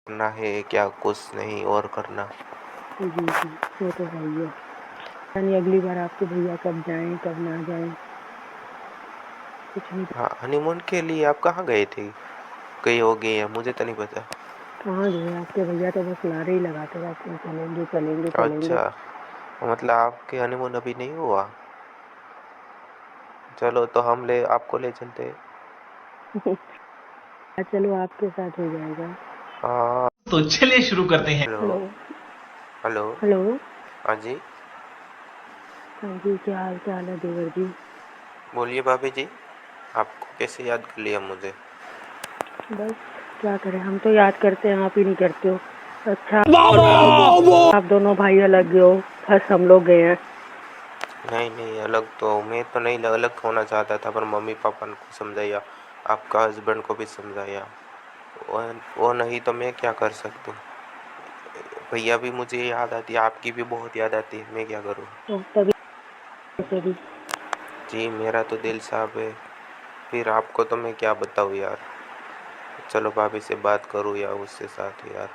करना है क्या, कुछ नहीं और करना। जी जी, वो तो है ही है। यानी अगली बार आपके भैया कब जाएं कब ना जाएं, कुछ नहीं। हाँ, हनीमून के लिए आप कहाँ गए थे? कहीं हो गए हैं, मुझे तो नहीं पता। कहाँ गए आपके भैया, तो बस लारे ही लगाते रहते हैं, चलेंगे चलेंगे चलेंगे। अच्छा, मतलब आपके हनीमून अभी नहीं हुआ? चलो तो हम ले आपको ले चलते हैं। चलो आपके साथ हो जाएगा। हाँ। तो चलिए शुरू करते हैं। हेलो। हेलो। हेलो। हेलो। हाँ जी। हाँ जी, क्या हाल चाल है देवर जी? बोलिए भाभी जी, आपको कैसे याद कर लिया मुझे? बस क्या करें, हम तो याद करते हैं, आप ही नहीं करते हो। अच्छा, आप दोनों भाई अलग गए हो, फर्स्ट हम लोग गए हैं। नहीं नहीं, अलग तो मैं तो नहीं अलग होना चाहता था, पर मम्मी पापा को समझाया, आपका हस्बैंड को भी समझाया। वो वो नहीं तो मैं क्या कर सकता हूँ। भैया भी मुझे याद आती है, आपकी भी बहुत याद आती है, मैं क्या करूँ। तो तभी तभी जी मेरा तो दिल साफ है, फिर आपको तो मैं क्या बताऊँ यार। चलो भाभी से बात करूँ या उससे साथ यार।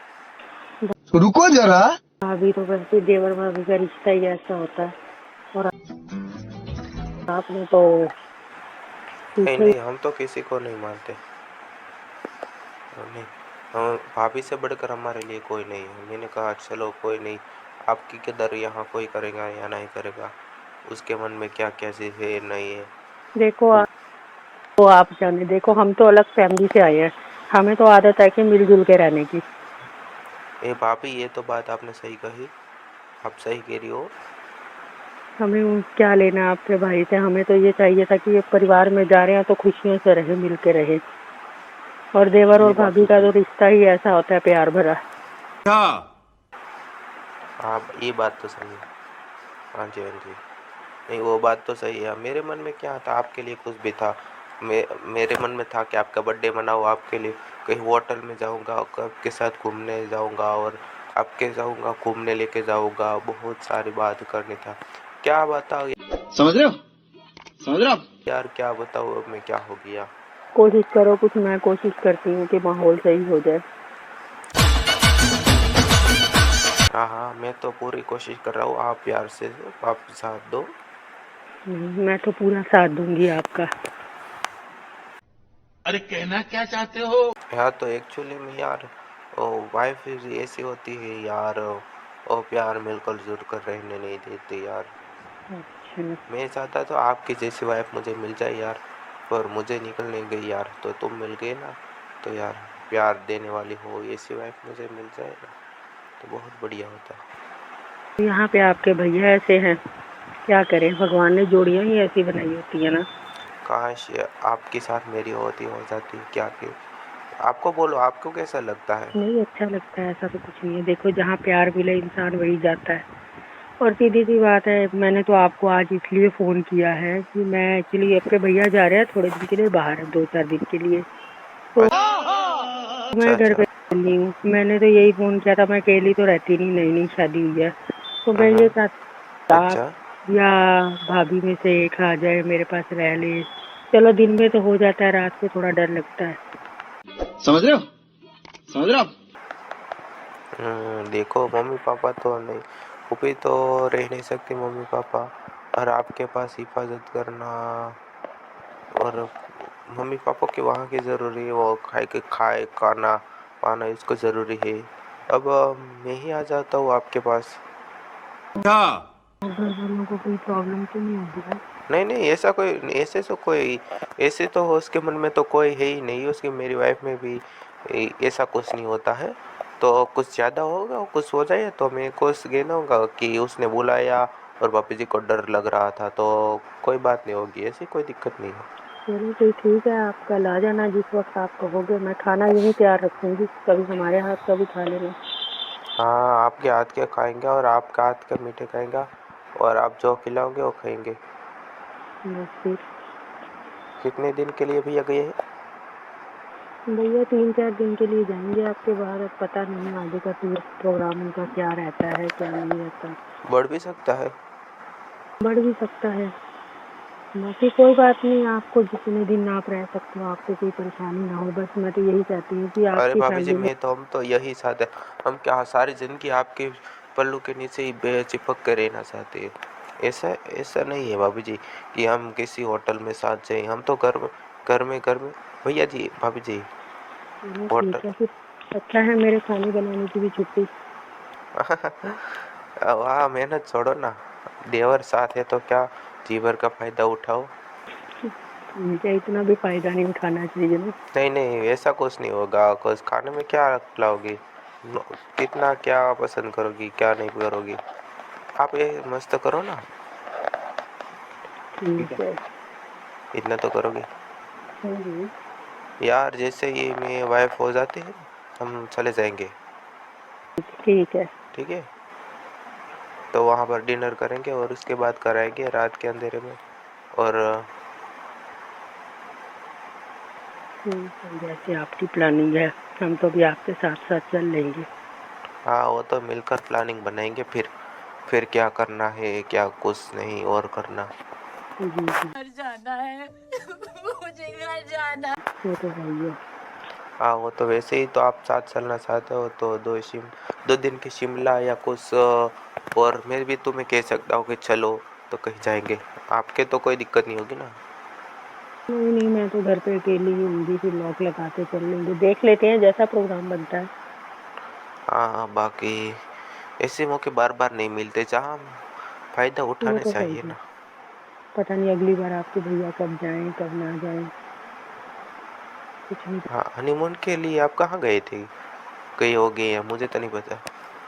रुको जरा। भाभी तो वैसे देवर भाभी का रिश्ता ही ऐसा होता है। और आपने तो नहीं सीखा ही। नहीं, हम तो किसी को नहीं मानते। नहीं, हम भाभी से बढ़कर हमारे लिए कोई नहीं है। मैंने कहा चलो कोई नहीं, आपकी किधर यहाँ कोई करेगा या नहीं करेगा, उसके मन में क्या क्या चीज़ है नहीं है। देखो तो आप जाने, देखो हम तो अलग फैमिली से आए हैं, हमें तो आदत है कि मिलजुल के रहने की। ए भाभी, ये तो बात आपने सही कही, आप सही कह रही हो। हमें क्या लेना आपके भाई से, हमें तो ये चाहिए था कि ये परिवार में जा रहे हैं तो खुशियों से रहे, मिल के रहे। और देवर और ये बात भाभी तो का सही। तो रिश्ता ही ऐसा होता है, प्यार भरा। आप ये बात तो सही है। हाँ जी हाँ जी। नहीं, वो बात तो सही है। मेरे मन में क्या था, आपके लिए कुछ भी था। मेरे मन में था कि आपका बर्थडे मनाऊँ, आपके लिए कहीं होटल में जाऊंगा, आपके साथ घूमने जाऊंगा, और आपके जाऊंगा घूमने लेके जाऊंगा, बहुत सारी बात करनी था। क्या बताओ समझ रहे हो? समझ रहे हो आप? यार, क्या बताऊँ अब मैं, क्या हो गया। कोशिश करो कुछ, मैं कोशिश करती हूँ कि माहौल सही हो जाए। हाँ हाँ, मैं तो पूरी कोशिश कर रहा हूँ, आप प्यार से आप साथ दो। मैं तो पूरा साथ दूंगी आपका। अरे कहना क्या चाहते हो? यार तो एक्चुअली में यार, वाइफ ऐसी होती है यार, वो प्यार मिलकर जुल कर रहने नहीं देती यार। अच्छा। मैं चाहता तो आपकी जैसी वाइफ मुझे मिल जाए यार, पर मुझे निकल नहीं गई यार, तो तुम मिल गए ना, तो यार प्यार देने वाली हो ऐसी वाइफ मुझे मिल जाए ना, तो बहुत बढ़िया होता। यहाँ पे आपके भैया ऐसे हैं, क्या करें, भगवान ने जोड़ियाँ ही ऐसी बनाई होती है ना। काश ये आपके साथ मेरी होती हो जाती, क्या कि आपको बोलो, आपको कैसा लगता है? नहीं, अच्छा लगता है, ऐसा तो कुछ नहीं है। देखो जहाँ प्यार मिले इंसान वही जाता है। और सीधी सी बात है, मैंने तो आपको आज इसलिए फ़ोन किया है कि मैं एक्चुअली आपके भैया जा रहे हैं थोड़े दिन के लिए बाहर, 2-4 दिन के लिए, तो अच्छा मैं घर अच्छा। पे अकेली हूँ। मैंने तो यही फ़ोन किया था, मैं अकेली तो रहती नहीं, नई-नई शादी हुई है। तो मैं ये चाहती आप अच्छा। या भाभी में से एक आ जाए, मेरे पास रह ले। चलो दिन में तो हो जाता है, रात को थोड़ा डर लगता है। समझ रहे हो? समझ रहे हो आप? देखो मम्मी पापा तो नहीं, ऊपर तो रह नहीं सकती मम्मी पापा, और आपके पास हिफाजत करना, और मम्मी पापा के वहाँ की ज़रूरी है, वो खाए खाना पाना इसको ज़रूरी है। अब मैं ही आ जाता हूँ आपके पास। और घर वालों को कोई प्रॉब्लम तो नहीं होगी ना? नहीं नहीं, ऐसा कोई, ऐसे तो उसके मन में तो कोई है ही नहीं, उसकी मेरी वाइफ में भी ऐसा कुछ नहीं होता है। तो कुछ ज़्यादा होगा, कुछ हो जाए तो मैं कुछ कहूँगा कि उसने बुलाया और पापा जी को डर लग रहा था, तो कोई बात नहीं होगी, ऐसी कोई दिक्कत नहीं है। चलो फिर ठीक है, आप कल आ जाना जिस वक्त आप कहोगे। मैं खाना यहीं तैयार रखूंगी, कभी हमारे हाथ का भी खा लेना। हाँ, आपके हाथ के खाएंगे और आपका हाथ के मीठे खाएंगे, और आप जो खिलाओगे वो खाएंगे। बस फिर कितने दिन के लिए भैया गए हैं? भैया 3-4 दिन के लिए जाएंगे आपके बाहर। अब पता नहीं आगे का टूर प्रोग्राम उनका क्या रहता है क्या नहीं रहता। बढ़ भी सकता है। बढ़ भी सकता है। बाकी कोई बात नहीं, आपको जितने दिन आप रह सकते हो, आपको कोई परेशानी ना हो, बस मैं तो यही चाहती हूँ कि अरे आपकी भाभी जी, फैमिली में मैं तो हम तो यही चाहते हैं, हम क्या सारी ज़िंदगी आपके पल्लू के नीचे ही बेचिपक के रहना चाहते हैं। ऐसा ऐसा नहीं है भाभी जी कि हम किसी होटल में साथ जाएं, हम तो घर में भैया जी भाभी जी चलो होटल। ठीक है फिर। अच्छा है मेरे खाने बनाने की भी छुट्टी। वाह, मेहनत छोड़ो ना, देवर साथ है तो क्या, जी भर का फायदा उठाओ। ठीक है, इतना भी फायदा नहीं उठाना चाहिए ना। नहीं नहीं, ऐसा कुछ नहीं होगा, कुछ खाने में क्या खिलाओगी, कितना क्या पसंद करोगी, क्या नहीं करोगी, आप ये मस्त करो ना, ठीक है। इतना तो करोगी हम्म, यार। जैसे ही मेरी वाइफ हो जाती है हम चले जाएंगे, ठीक है। ठीक है। तो वहाँ पर डिनर करेंगे और उसके बाद कराएंगे रात के अंधेरे में। और ठीक है, जैसे आपकी प्लानिंग है, हम तो भी आपके साथ साथ चल लेंगे। हाँ, वो तो मिलकर प्लानिंग बनाएंगे, फिर क्या करना है क्या कुछ नहीं और करना। जी जी। घर जाना है मुझे घर जाना। वो तो है ही है। हाँ, वो तो वैसे ही तो आप साथ चलना चाहते हो तो 2 दिन की शिमला या कुछ और मैं भी तुम्हें कह सकता हूँ कि चलो तो कहीं जाएंगे, आपके तो कोई दिक्कत नहीं होगी ना। नहीं नहीं, मैं तो घर पे अकेली ही होंगी, फिर लॉक लगा के चल लेंगे, देख लेते हैं जैसा प्रोग्राम बनता है। हाँ, बाकी ऐसे मौके बार बार नहीं मिलते, जहाँ हम फायदा वो उठाने तो है चाहिए ही है। ना। पता नहीं अगली बार आपके भैया कब जाएं कब ना जाएं, कुछ नहीं। हाँ, हनीमून के लिए आप कहाँ गए थे, कहीं हो गए हैं मुझे तो नहीं पता।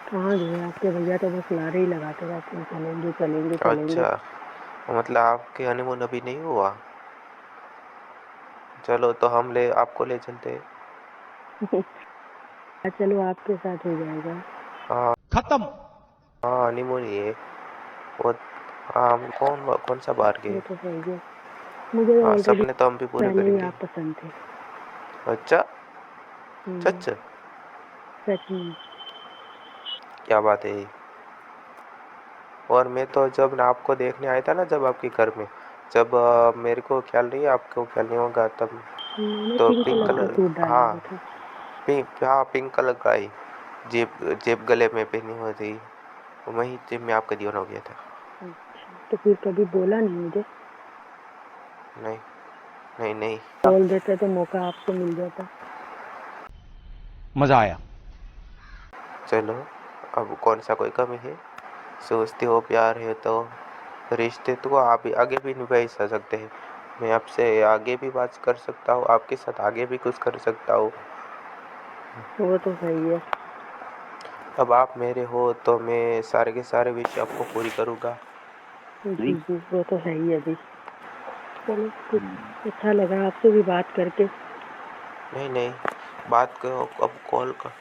कहाँ गए आपके भैया, तो बस लारे ही लगाते रहते हैं, चलेंगे चलेंगे चलेंगे। अच्छा, मतलब आपके हनीमून अभी नहीं हुआ, चलो तो हम ले आपको ले चलते हैं। चलो आपके साथ हो जाएगा। हाँ खत्म। हाँ, हनीमून ही है वो। हाँ, हम कौन कौन सा बाहर वो गए। तो है ही है। मुझे हाँ, ऑलरेडी सपने तो हम भी पूरे पहले ही करेंगे। आप पसंद थे। अच्छा, हम्म। सच, सच में। क्या बात है। और मैं तो जब ना आपको देखने आया था ना, जब आपके घर में, जब मेरे को ख्याल नहीं है, आपको ख्याल नहीं होगा तब, मैंने तो पिंक पिंक कलर का कलर। सूट डाला हाँ, हुआ था। पिंक कलर का ही जेब जेब गले में पहनी हुई थी, वही जेब में आपका दीवाना हो गया था। अच्छा, तो फिर कभी बोला नहीं मुझे? नहीं नहीं नहीं। बोल देते तो मौका आपको मिल जाता। मजा आया। चलो, अब कौन सा कोई कमी है, सोचते हो प्यार है तो रिश्ते तो आप आगे भी निभा सकते हैं, मैं आपसे आगे भी बात कर सकता हूँ, आपके साथ आगे भी कुछ कर सकता हूँ। वो तो सही है। अब आप मेरे हो तो मैं सारे के सारे विश आपको पूरी करूँगा। जी जी, वो तो है ही है जी। चलो कुछ अच्छा लगा आपसे भी बात करके। नहीं नहीं, बात करो, अब कॉल कर,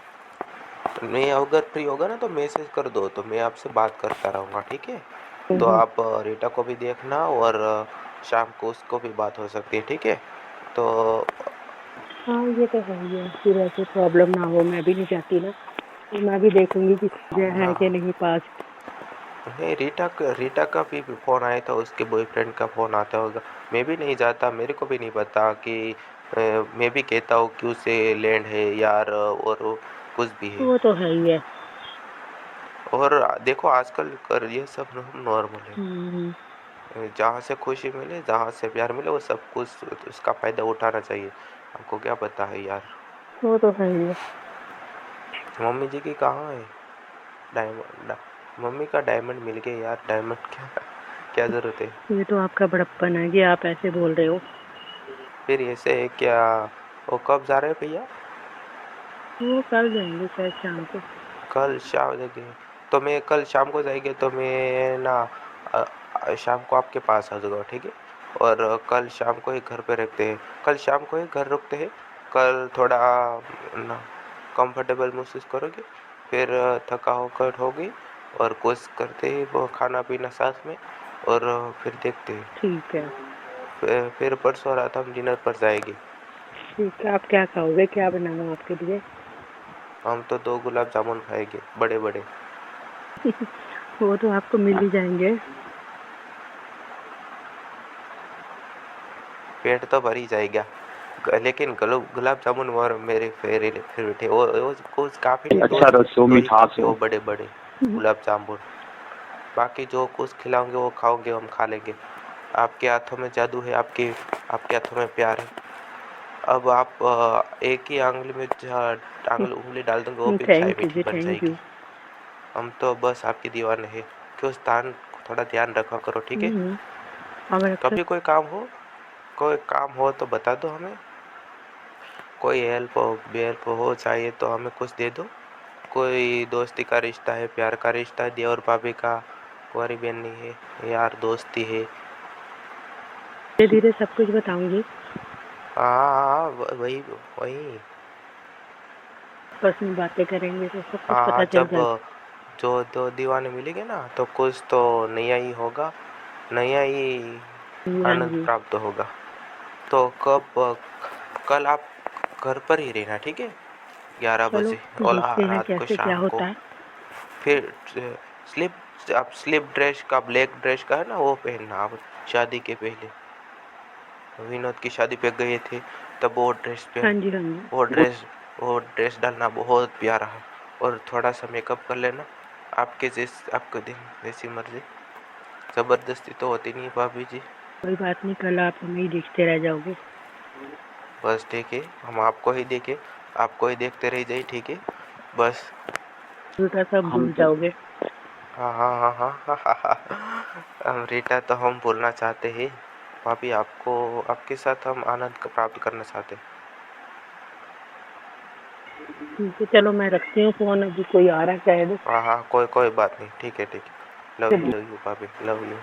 मैं अगर फ्री होगा ना तो मैसेज कर दो तो मैं आपसे बात करता रहूँगा, ठीक है। तो हम्म। आप रीटा को भी देखना और शाम को उसको भी बात हो सकती है, ठीक है। तो हाँ ये तो है ही है, फिर ऐसे प्रॉब्लम ना हो, मैं भी नहीं चाहती ना। तो मैं भी देखूंगी कि जय है कि हाँ, नहीं पास। नहीं, रीटा का भी फ़ोन आया था, उसके बॉयफ्रेंड का फ़ोन आता होगा, मैं भी नहीं जाता, मेरे को भी नहीं पता कि मैं भी कहता हूँ कि उसे लैंड है यार, और वो कुछ भी है। वो तो है ही है। और देखो आजकल कर ये सब नॉर्मल है, हम्म। जहाँ से खुशी मिले, जहाँ से प्यार मिले, वो सब कुछ उसका फ़ायदा उठाना चाहिए, आपको क्या पता है यार। वो तो है ही है। मम्मी जी की कहाँ है डायमंड, मम्मी का डायमंड मिल गया यार, डायमंड क्या क्या ज़रूरत है। ये तो आपका बड़प्पन है कि आप ऐसे बोल रहे हो। फिर ऐसे है क्या, वो कब जा रहे हैं भैया। वो कल जाएंगे शायद शाम को। कल शाम जगह, तो मैं कल शाम को जाएंगे तो मैं ना शाम को आपके पास आ जाऊँगा, ठीक है। और कल शाम को ही घर पे रखते हैं, कल शाम को ही घर रुकते हैं, कल थोड़ा ना कंफर्टेबल महसूस करोगे, फिर थकावट होगी और कुछ करते ही वो खाना पीना साथ में, और फिर देखते हैं, ठीक है। फिर परसों रात हम डिनर पर जाएंगे। ठीक है, आप क्या खाओगे, क्या बनाऊँ आपके लिए? हम तो 2 गुलाब जामुन खाएंगे, बड़े बड़े। वो तो आपको मिल ही जाएंगे। पेट तो भर ही जाएगा, लेकिन गुलाब जामुन और मेरे फेवरेट है। वो कुछ काफ़ी अच्छा रस हो, दो ही मिठास खाते हो। वो बड़े बड़े गुलाब जामुन। बाकी जो कुछ खिलाओगे वो खाओगे, हम खा लेंगे। आपके हाथों में जादू है, आपके हाथों में प्यार है। अब आप एक ही उंगली डाल दोगे, वो भी चाय थैंक यू मीठी जी, बन थैंक जाएगी। यू। हम तो बस आपकी दीवाने हैं। क्यों स्थान थोड़ा ध्यान रखा करो, ठीक है? अब रखते कभी कोई काम हो तो बता दो हमें। कोई हेल्प हो चाहिए तो हमें कुछ दे दो। कोई दोस्ती का रिश्ता है, प्यार का रिश्ता है, देवर भाभी का, कुंवारी बहनी है, यार दोस्ती है। धीरे धीरे सब कुछ बताऊंगी। हाँ, वही वही। आपस में बातें करेंगे तो सब कुछ हाँ, पता चल जब जाएगा। जो दो दीवाने मिलेंगे ना तो कुछ तो नया ही होगा, नया ही हाँ आनंद जी, प्राप्त होगा। तो कल आप घर पर ही रहना, ठीक है? 11 चलो बजे और देखते हैं रात को कैसे क्या शाम को। होता है। फिर स्लिप ड्रेस का, ब्लैक ड्रेस का है ना, वो पहनना आप शादी के पहले। विनोद की शादी पे गए थे तब हाँ जी, हाँ जी। वो ड्रेस डालना बहुत प्यारा है। और थोड़ा सा मेकअप कर लेना, आपके दिन जैसी मर्जी। ज़बरदस्ती तो होती नहीं भाभी जी। कोई बात नहीं, कल आप हमें ही देखते रह जाओगे। बस ठीक है, हम आपको ही देखे, आपको ही देखते रह जाए, ठीक है? बस। उल्टा सब हम भूल तो जाओगे। हाँ हाँ हाँ हाँ हाँ हाँ। अमृता तो हम भूलना चाहते हैं भाभी, आपके साथ हम आनंद प्राप्त करना चाहते हैं। ठीक है, चलो मैं रखती हूँ फोन, अभी कोई आ रहा है शायद। हाँ हाँ, कोई कोई बात नहीं, ठीक है ठीक है। लव यू भाभी, लव यू।